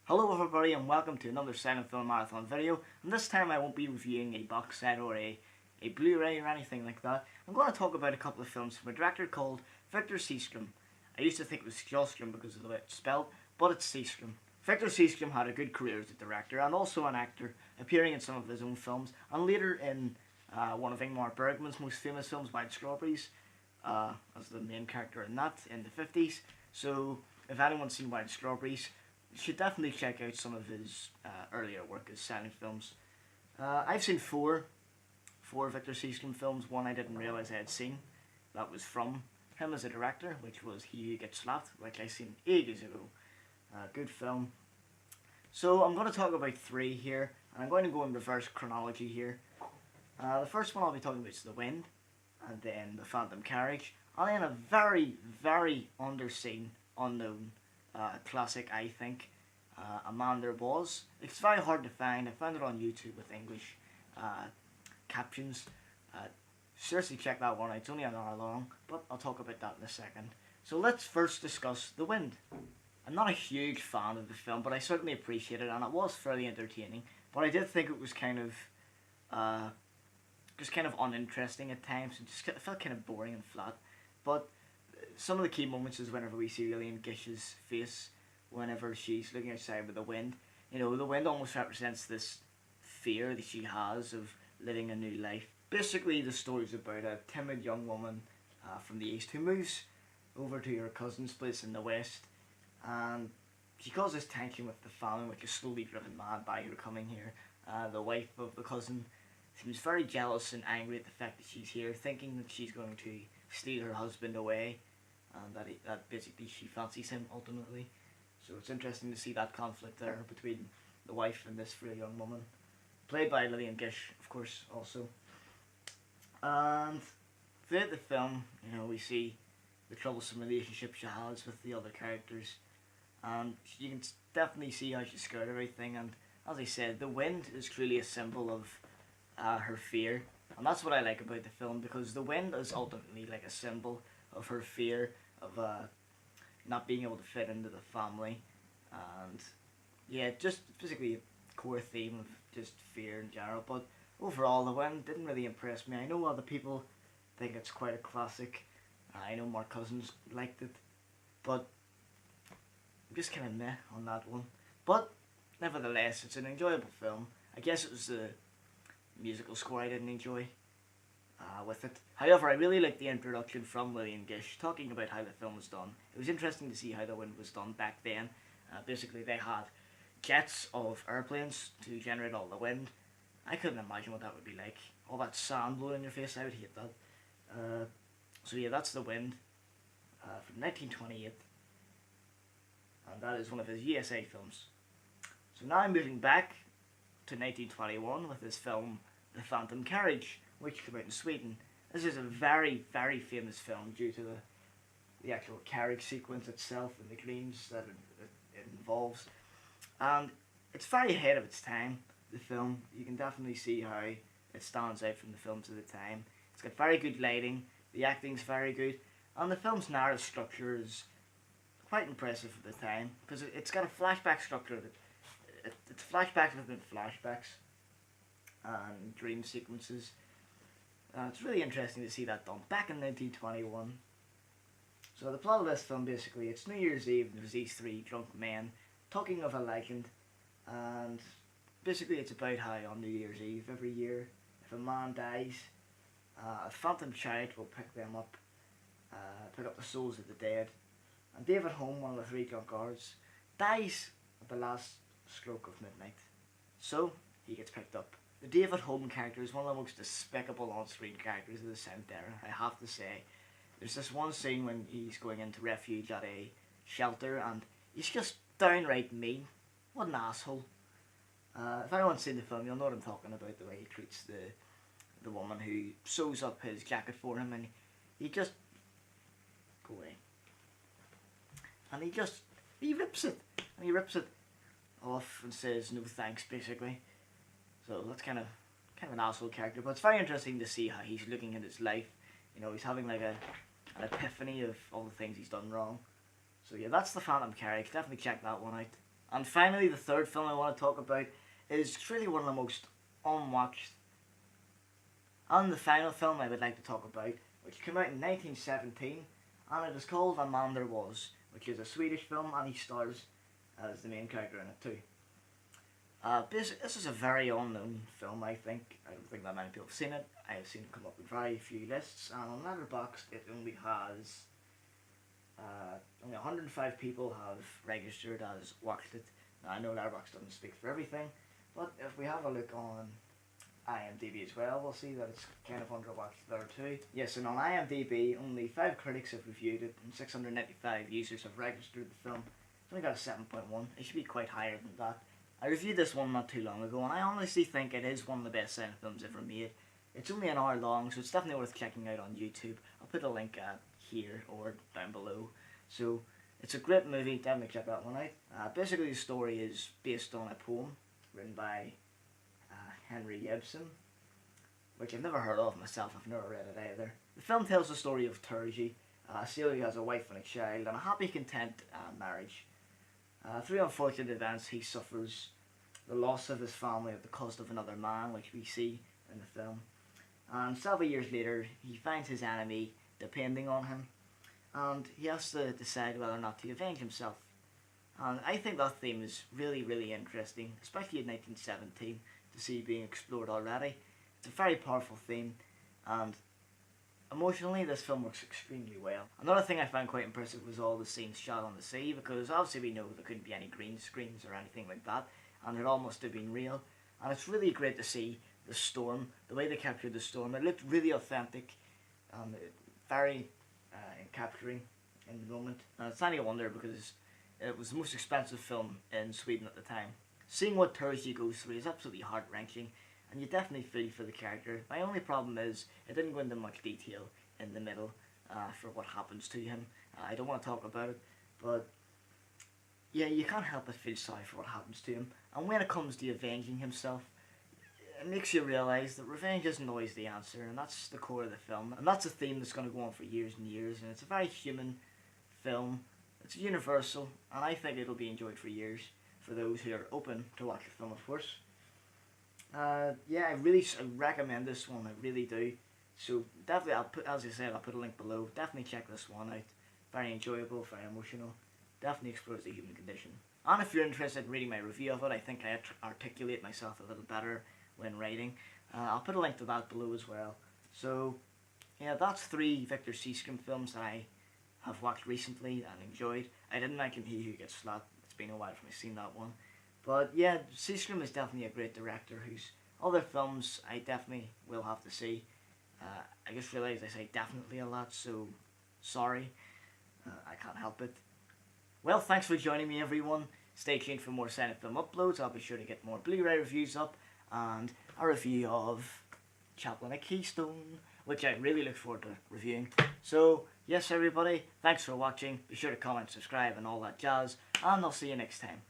Hello everybody and welcome to another silent film marathon video, and this time I won't be reviewing a box set or a Blu-ray or anything like that. I'm going to talk about a couple of films from a director called Victor Seastrom. I used to think it was Sjöström because of the way it's spelled, but it's Seastrom. Victor Seastrom had a good career as a director and also an actor, appearing in some of his own films and later in one of Ingmar Bergman's most famous films, Wild Strawberries, as the main character in that in the 50s. So if anyone's seen Wild Strawberries, you should definitely check out some of his earlier work as silent films. I've seen four Victor Seastrom films. One I didn't realise I had seen. That was from him as a director, which was He Who Gets Slapped, which I seen ages ago. Good film. So I'm going to talk about three here, and I'm going to go in reverse chronology here. The first one I'll be talking about is The Wind, and then The Phantom Carriage, and then a very, very underseen, unknown classic, I think, A Man There Was. It's very hard to find. I found it on YouTube with English captions. Seriously check that one out. It's only an hour long, but I'll talk about that in a second. So let's first discuss The Wind. I'm not a huge fan of the film, but I certainly appreciate it, and it was fairly entertaining. But I did think it was kind of uninteresting at times, and it felt kind of boring and flat. But some of the key moments is whenever we see Lillian Gish's face whenever she's looking outside with the wind. You know, the wind almost represents this fear that she has of living a new life. Basically, the story's about a timid young woman from the east who moves over to her cousin's place in the west, and she causes tension with the family, which is slowly driven mad by her coming here. The wife of the cousin seems very jealous and angry at the fact that she's here, thinking that she's going to steal her husband away, and that basically she fancies him ultimately. So it's interesting to see that conflict there between the wife and this frail young woman, played by Lillian Gish, of course, also. And throughout the film, you know, we see the troublesome relationship she has with the other characters, and you can definitely see how she's scared of everything. And as I said, the wind is truly a symbol of her fear, and that's what I like about the film, because the wind is ultimately like a symbol of her fear of not being able to fit into the family, and yeah, just basically a core theme of just fear in general. But overall, the wind didn't really impress me. I know other people think it's quite a classic. I know Mark Cousins liked it, but I'm just kind of meh on that one. But nevertheless, it's an enjoyable film. I guess it was the musical score I didn't enjoy with it. However, I really liked the introduction from Lillian Gish, talking about how the film was done. It was interesting to see how the wind was done back then. Basically, they had jets of airplanes to generate all the wind. I couldn't imagine what that would be like. All that sand blowing in your face, I would hate that. So yeah, that's The Wind from 1928. And that is one of his USA films. So now I'm moving back to 1921 with his film The Phantom Carriage, which came out in Sweden. This is a very, very famous film due to the actual carriage sequence itself and the dreams that it involves. And it's very ahead of its time, the film. You can definitely see how it stands out from the films of the time. It's got very good lighting, the acting's very good, and the film's narrative structure is quite impressive for the time, because it's got a flashback structure. It's flashbacks within flashbacks and dream sequences. It's really interesting to see that done back in 1921. So the plot of this film, basically, it's New Year's Eve and there's these three drunk men talking of a legend, and basically it's about how on New Year's Eve every year, if a man dies, a phantom chariot will pick them up, pick up the souls of the dead. And David Home, one of the three drunk guards, dies at the last stroke of midnight. So he gets picked up. The David Home character is one of the most despicable on-screen characters of the South era, I have to say. There's this one scene when he's going into refuge at a shelter, and he's just downright mean. What an asshole. If anyone's seen the film, you'll know what I'm talking about, the way he treats the woman who sews up his jacket for him, and he just... go away. And he rips it. And he rips it off and says no thanks, basically. So that's kind of an asshole character, but it's very interesting to see how he's looking at his life. You know, he's having like an epiphany of all the things he's done wrong. So yeah, that's The Phantom Carriage. Definitely check that one out. And finally, the third film I want to talk about is really one of the most unwatched. And the final film I would like to talk about, which came out in 1917, and it is called A Man There Was, which is a Swedish film, and he stars as the main character in it too. This is a very unknown film, I think. I don't think that many people have seen it. I have seen it come up in very few lists, and on Letterboxd it only has only 105 people have registered as watched it. Now, I know Letterboxd doesn't speak for everything, but if we have a look on IMDb as well, we'll see that it's kind of underwatched there too. Yes, and on IMDb, only 5 critics have reviewed it, and 695 users have registered the film. It's only got a 7.1. It should be quite higher than that. I reviewed this one not too long ago, and I honestly think it is one of the best silent films ever made. It's only an hour long, so it's definitely worth checking out on YouTube. I'll put a link here or down below. So it's a great movie, definitely check that one out. Basically the story is based on a poem written by Henry Ibsen, which I've never heard of myself, I've never read it either. The film tells the story of Turgi. Celia has a wife and a child, and a happy, content marriage. Through unfortunate events, he suffers the loss of his family at the cost of another man, which we see in the film. And several years later, he finds his enemy depending on him, and he has to decide whether or not to avenge himself. And I think that theme is really, really interesting, especially in 1917, to see being explored already. It's a very powerful theme, and emotionally this film works extremely well. Another thing I found quite impressive was all the scenes shot on the sea, because obviously we know there couldn't be any green screens or anything like that, and it all must have been real. And it's really great to see the storm, the way they captured the storm. It looked really authentic, very capturing in the moment. And it's not any wonder, because it was the most expensive film in Sweden at the time. Seeing what Turgi goes through is absolutely heart-wrenching, and you definitely feel for the character. My only problem is it didn't go into much detail in the middle for what happens to him. I don't want to talk about it, but yeah, you can't help but feel sorry for what happens to him. And when it comes to avenging himself, it makes you realise that revenge isn't always the answer, and that's the core of the film. And that's a theme that's going to go on for years and years, and it's a very human film. It's universal, and I think it'll be enjoyed for years, for those who are open to watch the film, of course. Yeah, I recommend this one, I really do. So definitely, as I said, I'll put a link below. Definitely check this one out. Very enjoyable, very emotional. Definitely explores the human condition. And if you're interested in reading my review of it, I think I articulate myself a little better when writing. I'll put a link to that below as well. So, yeah, that's 3 Victor Seastrom films that I have watched recently and enjoyed. I didn't mention He Who Gets Flat. It's been a while since I've seen that one. But yeah, Seastrom is definitely a great director whose other films I definitely will have to see. I just realised I say definitely a lot, so sorry. I can't help it. Well, thanks for joining me, everyone. Stay tuned for more silent film uploads. I'll be sure to get more Blu-ray reviews up, and a review of Chaplin at Keystone, which I really look forward to reviewing. So, yes everybody, thanks for watching. Be sure to comment, subscribe and all that jazz, and I'll see you next time.